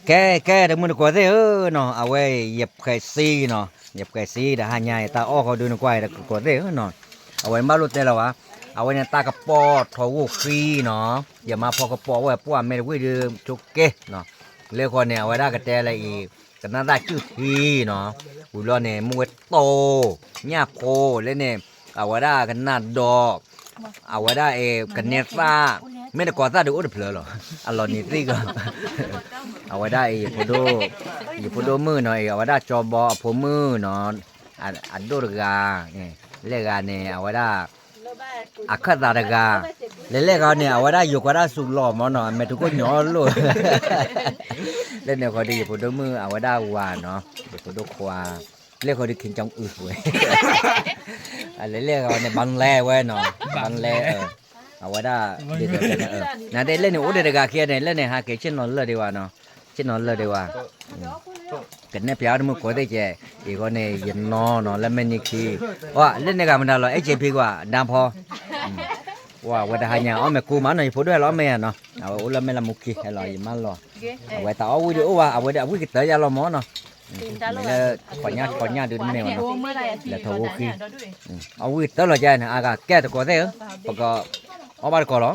แกแต่มึงก็ได้เนาะเอาไว้เหยียบไข่ซีเนาะเหยียบไข่ซีแต่หาใหญ่ตาอ้อเขาดูนกไว้แต่ก็ได้เนาะเอาไว้บ้านรถเตลวะเอาไว้ในตากระปอดทอวูครีเนาะอย่ามาพอกระปอไว้ป้วนไม่ได้วิดจุกเกเนาะเรียกคนเนี่ยเอาไว้ได้กระแตอะไรอีกกันน่าได้ชื่อทีเนาะอุลเนี่ยมวยโตเนี่ยโคแล้วเนี่ยเอาไว้ได้กันนาดอกเอาไว้ได้กันเนซ่าไม่ได้ก่อซาดูอุดเพลอหรออัลลอนี่สิก็เอาไว้ได้พอดูมือหน่อยเอาไว้ได้จอบอผมมือเนาะอันโดรกาเนี่ยเลกาเนี่ยเอาไว้ได้อักขระกาเลกาเนี่ยเอาไว้ได้อยู่ก็ได้สุกหล่อมเนาะแม่ทุกคนหยอลูกเล่นเนี่ยเขาดีพอดูมือเอาไว้ได้วานเนาะพอดูควาเรียกเขาได้กินจังอึเว้ยอะไรเรียกเขาเนี่ยบังแลเว้ยเนาะบังแลเอาไว้ได้เดี๋ยวนะได้เล่นเนี่ยโอ้เด็กๆเคียเนี่ยเล่นเนี่ยหาเกชินนอนเลยดีกว่าเนาะชินนอนเลยดีกว่ากันเนี่ยพี่อาร์มึงก็ได้เจอีกคนเนี่ยยันนอนเนาะแล้วแม่นี่คือว่าเล่นเนี่ยกันมันได้หรอไอ้เจพี่กว่าดามพอว่าวันที่หาเอาแม่กูมาหน่อยพูดด้วยล้อแม่เนาะเอาแล้วแม่ละมุกี้ให้รอยิ่งมันรอเอาไว้ต่อเอาวิดีโอว่าเอาไว้เดี๋ยววิกิเตยาล้อหมอเนาะแล้วก่อนหน้าดูแม่เนาะแล้วทวูกี้เอาวิกิเตยเราใจนะอากาศแก่ตะโกนได้เหรอปะก็เอาบาร์ก่อนเหรอ